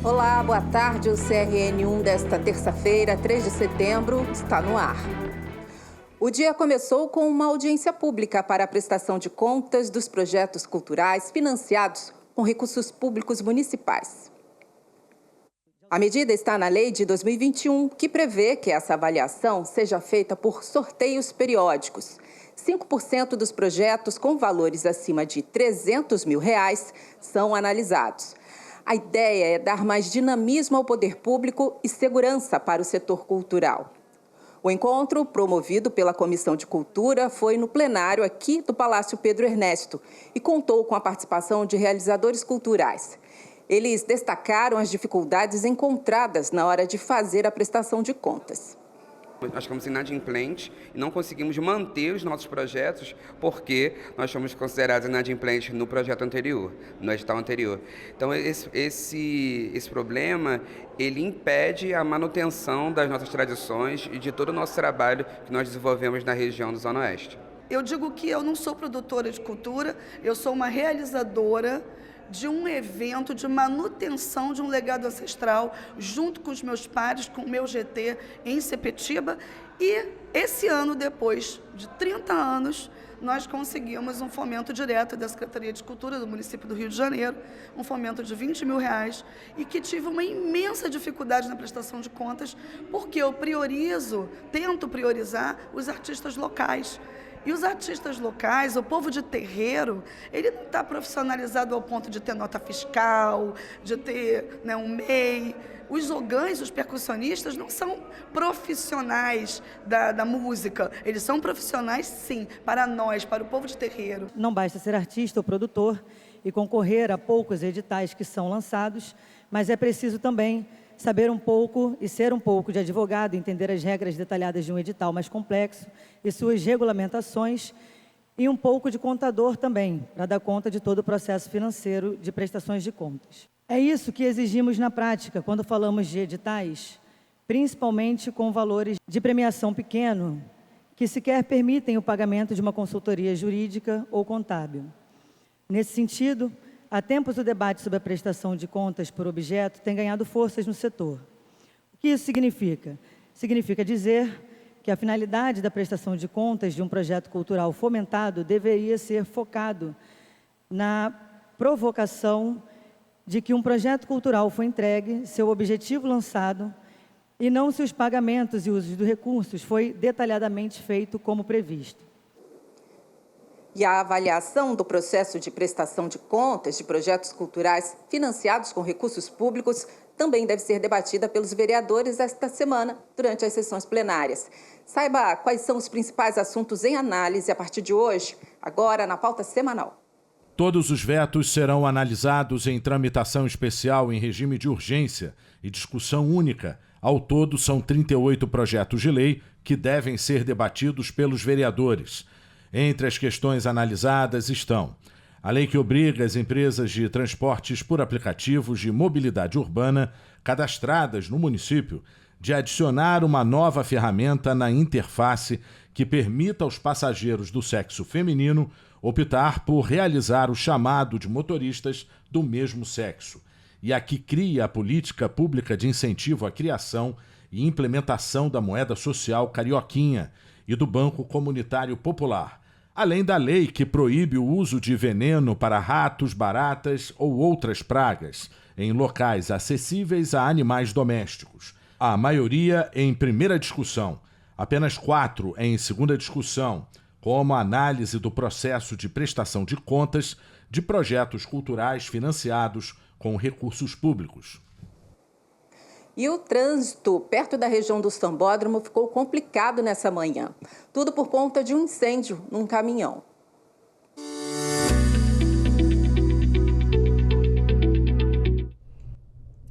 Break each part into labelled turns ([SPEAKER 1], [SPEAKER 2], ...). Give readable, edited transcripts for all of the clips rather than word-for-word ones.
[SPEAKER 1] Olá, boa tarde. O CRN1 desta terça-feira, 3 de setembro, está no ar. O dia começou com uma audiência pública para a prestação de contas dos projetos culturais financiados com recursos públicos municipais. A medida está na Lei de 2021, que prevê que essa avaliação seja feita por sorteios periódicos. 5% dos projetos com valores acima de R$300 mil são analisados. A ideia é dar mais dinamismo ao poder público e segurança para o setor cultural. O encontro, promovido pela Comissão de Cultura, foi no plenário aqui do Palácio Pedro Ernesto e contou com a participação de realizadores culturais. Eles destacaram as dificuldades encontradas na hora de fazer a prestação de contas.
[SPEAKER 2] Nós ficamos inadimplentes e não conseguimos manter os nossos projetos porque nós fomos considerados inadimplentes no projeto anterior, no edital anterior. Então, esse problema, ele impede a manutenção das nossas tradições e de todo o nosso trabalho que nós desenvolvemos na região do Zona Oeste.
[SPEAKER 3] Eu digo que eu não sou produtora de cultura, eu sou uma realizadora de um evento de manutenção de um legado ancestral, junto com os meus pares, com o meu GT em Sepetiba. E esse ano, depois de 30 anos, nós conseguimos um fomento direto da Secretaria de Cultura do município do Rio de Janeiro, um fomento de R$20 mil, e que tive uma imensa dificuldade na prestação de contas, porque eu tento priorizar os artistas locais. E os artistas locais, o povo de terreiro, ele não está profissionalizado ao ponto de ter nota fiscal, de ter um MEI. Os ogãs, os percussionistas, não são profissionais da música. Eles são profissionais, sim, para nós, para o povo de terreiro.
[SPEAKER 4] Não basta ser artista ou produtor e concorrer a poucos editais que são lançados, mas é preciso também saber um pouco e ser um pouco de advogado, entender as regras detalhadas de um edital mais complexo e suas regulamentações, e um pouco de contador também, para dar conta de todo o processo financeiro de prestações de contas. É isso que exigimos na prática quando falamos de editais, principalmente com valores de premiação pequeno, que sequer permitem o pagamento de uma consultoria jurídica ou contábil. Nesse sentido, há tempos o debate sobre a prestação de contas por objeto tem ganhado forças no setor. O que isso significa? Significa dizer que a finalidade da prestação de contas de um projeto cultural fomentado deveria ser focado na provocação de que um projeto cultural foi entregue, seu objetivo lançado, e não se os pagamentos e usos dos recursos foi detalhadamente feito como previsto.
[SPEAKER 1] E a avaliação do processo de prestação de contas de projetos culturais financiados com recursos públicos também deve ser debatida pelos vereadores esta semana, durante as sessões plenárias. Saiba quais são os principais assuntos em análise a partir de hoje, agora na pauta semanal.
[SPEAKER 5] Todos os vetos serão analisados em tramitação especial em regime de urgência e discussão única. Ao todo, são 38 projetos de lei que devem ser debatidos pelos vereadores. Entre as questões analisadas estão a lei que obriga as empresas de transportes por aplicativos de mobilidade urbana cadastradas no município de adicionar uma nova ferramenta na interface que permita aos passageiros do sexo feminino optar por realizar o chamado de motoristas do mesmo sexo. E a que cria a política pública de incentivo à criação e implementação da moeda social carioquinha e do Banco Comunitário Popular, além da lei que proíbe o uso de veneno para ratos, baratas ou outras pragas em locais acessíveis a animais domésticos. A maioria em primeira discussão, apenas 4 em segunda discussão, como a análise do processo de prestação de contas de projetos culturais financiados com recursos públicos.
[SPEAKER 1] E o trânsito perto da região do Sambódromo ficou complicado nessa manhã. Tudo por conta de um incêndio num caminhão.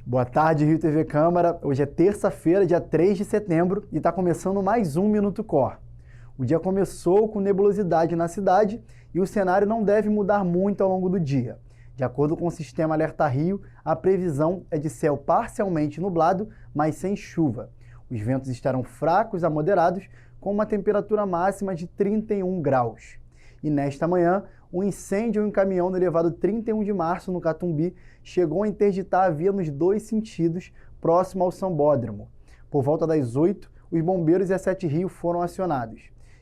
[SPEAKER 6] Boa tarde, Rio TV Câmara. Hoje é terça-feira, dia 3 de setembro, e está começando mais um Minuto Cor. O dia começou com nebulosidade na cidade e o cenário não deve mudar muito ao longo do dia. De acordo com o Sistema Alerta Rio, a previsão é de céu parcialmente nublado, mas sem chuva. Os ventos estarão fracos a moderados, com uma temperatura máxima de 31 graus. E nesta manhã, um incêndio em um caminhão no elevado 31 de março, no Catumbi, chegou a interditar a via nos 2 sentidos, próximo ao Sambódromo. Por volta das 8, os bombeiros e a 7 Rio foram acionados.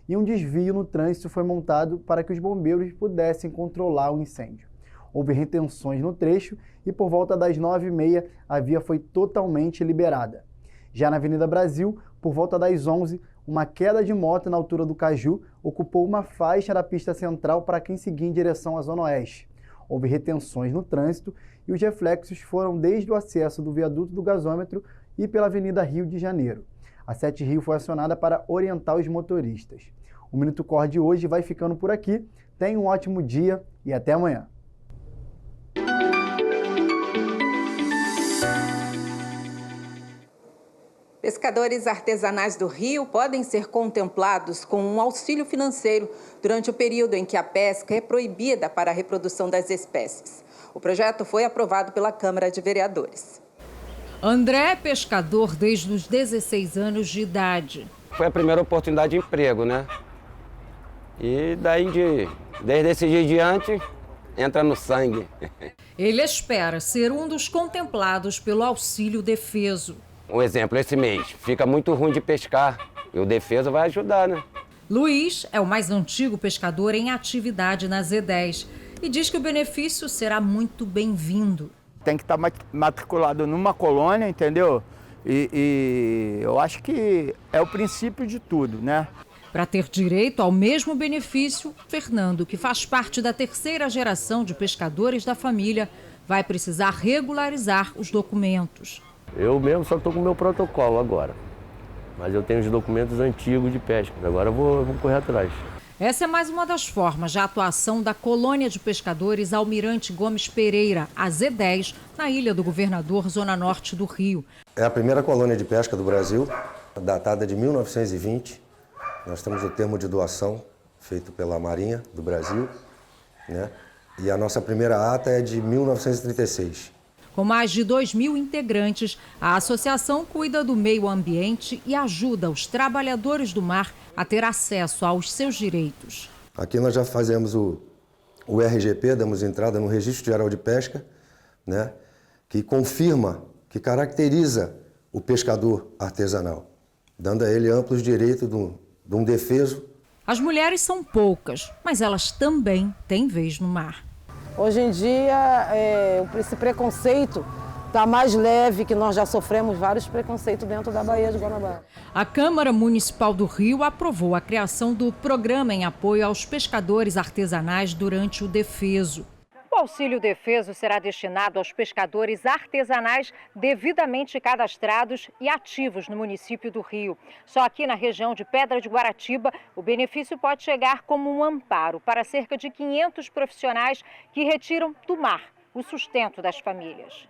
[SPEAKER 6] E um desvio no trânsito foi montado para que os bombeiros pudessem controlar o incêndio. Houve retenções no trecho e por volta das 9h30 a via foi totalmente liberada. Já na Avenida Brasil, por volta das 11h, uma queda de moto na altura do Caju ocupou uma faixa da pista central para quem seguia em direção à Zona Oeste. Houve retenções no trânsito e os reflexos foram desde o acesso do viaduto do gasômetro e pela Avenida Rio de Janeiro. A 7 Rio foi acionada para orientar os motoristas. O Minuto Cor de hoje vai ficando por aqui. Tenha um ótimo dia e até amanhã.
[SPEAKER 1] Pescadores artesanais do Rio podem ser contemplados com um auxílio financeiro durante o período em que a pesca é proibida para a reprodução das espécies. O projeto foi aprovado pela Câmara de Vereadores.
[SPEAKER 7] André é pescador desde os 16 anos de idade.
[SPEAKER 8] Foi a primeira oportunidade de emprego, né? E desde esse dia em diante, entra no sangue.
[SPEAKER 7] Ele espera ser um dos contemplados pelo auxílio defeso.
[SPEAKER 8] Um exemplo, esse mês fica muito ruim de pescar e o defeso vai ajudar, né?
[SPEAKER 7] Luiz é o mais antigo pescador em atividade na Z10 e diz que o benefício será muito bem-vindo.
[SPEAKER 9] Tem que estar matriculado numa colônia, entendeu? E eu acho que é o princípio de tudo, né?
[SPEAKER 7] Para ter direito ao mesmo benefício, Fernando, que faz parte da 3ª geração de pescadores da família, vai precisar regularizar os documentos.
[SPEAKER 10] Eu mesmo só estou com o meu protocolo agora, mas eu tenho os documentos antigos de pesca, agora eu vou correr atrás.
[SPEAKER 7] Essa é mais uma das formas de atuação da colônia de pescadores Almirante Gomes Pereira, a Z10, na Ilha do Governador, zona norte do Rio.
[SPEAKER 11] É a primeira colônia de pesca do Brasil, datada de 1920. Nós temos o termo de doação feito pela Marinha do Brasil, né? E a nossa primeira ata é de 1936.
[SPEAKER 7] Com mais de 2.000 integrantes, a associação cuida do meio ambiente e ajuda os trabalhadores do mar a ter acesso aos seus direitos.
[SPEAKER 11] Aqui nós já fazemos o RGP, damos entrada no Registro Geral de Pesca, né, que confirma, que caracteriza o pescador artesanal, dando a ele amplos direitos de um defeso.
[SPEAKER 7] As mulheres são poucas, mas elas também têm vez no mar.
[SPEAKER 12] Hoje em dia, esse preconceito está mais leve, que nós já sofremos vários preconceitos dentro da Baía de Guanabara.
[SPEAKER 7] A Câmara Municipal do Rio aprovou a criação do programa em apoio aos pescadores artesanais durante o defeso. O auxílio defeso será destinado aos pescadores artesanais devidamente cadastrados e ativos no município do Rio. Só aqui na região de Pedra de Guaratiba, o benefício pode chegar como um amparo para cerca de 500 profissionais que retiram do mar o sustento das famílias.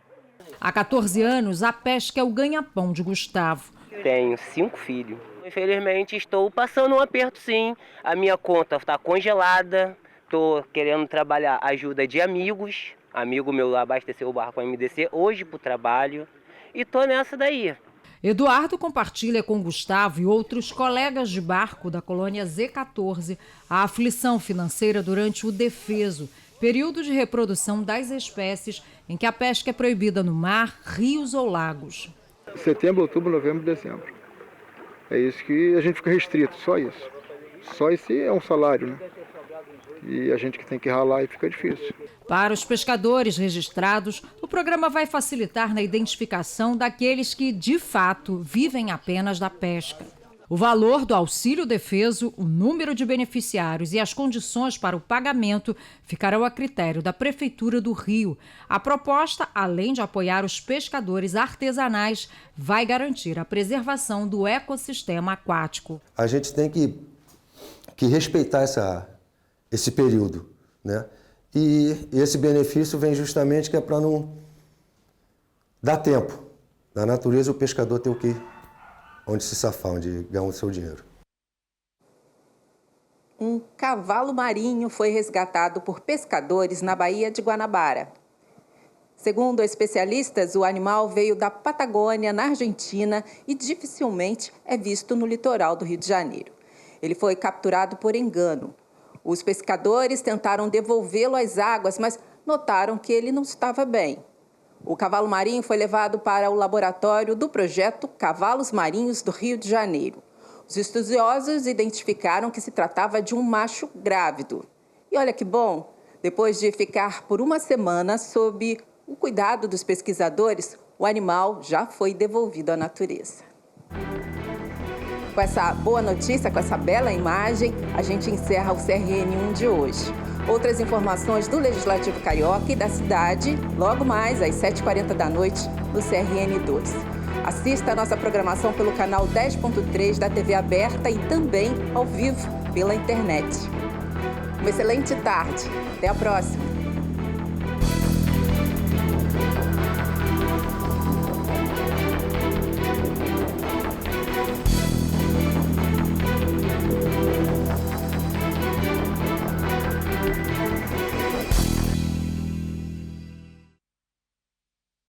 [SPEAKER 7] Há 14 anos, a pesca é o ganha-pão de Gustavo.
[SPEAKER 13] Tenho 5 filhos. Infelizmente, estou passando um aperto, sim. A minha conta está congelada. Estou querendo trabalhar ajuda de amigos. Amigo meu abasteceu o barco com a MDC hoje para o trabalho. E estou nessa daí.
[SPEAKER 7] Eduardo compartilha com Gustavo e outros colegas de barco da colônia Z14 a aflição financeira durante o defeso, período de reprodução das espécies em que a pesca é proibida no mar, rios ou lagos.
[SPEAKER 14] Setembro, outubro, novembro, dezembro. É isso que a gente fica restrito, só isso. Só esse é um salário, né? E a gente que tem que ralar e fica difícil.
[SPEAKER 7] Para os pescadores registrados, o programa vai facilitar na identificação daqueles que, de fato, vivem apenas da pesca. O valor do auxílio defeso, o número de beneficiários e as condições para o pagamento ficarão a critério da Prefeitura do Rio. A proposta, além de apoiar os pescadores artesanais, vai garantir a preservação do ecossistema aquático.
[SPEAKER 11] A gente tem que respeitar esse período, né? E esse benefício vem justamente que é para não dar tempo. Na natureza, o pescador tem o que onde se safar, onde ganhar o seu dinheiro.
[SPEAKER 1] Um cavalo marinho foi resgatado por pescadores na Baía de Guanabara. Segundo especialistas, o animal veio da Patagônia, na Argentina, e dificilmente é visto no litoral do Rio de Janeiro. Ele foi capturado por engano. Os pescadores tentaram devolvê-lo às águas, mas notaram que ele não estava bem. O cavalo marinho foi levado para o laboratório do projeto Cavalos Marinhos do Rio de Janeiro. Os estudiosos identificaram que se tratava de um macho grávido. E olha que bom, depois de ficar por uma semana sob o cuidado dos pesquisadores, o animal já foi devolvido à natureza. Com essa boa notícia, com essa bela imagem, a gente encerra o CRN1 de hoje. Outras informações do Legislativo Carioca e da cidade, logo mais às 7h40 da noite, no CRN2. Assista a nossa programação pelo canal 10.3 da TV aberta e também ao vivo pela internet. Uma excelente tarde. Até a próxima.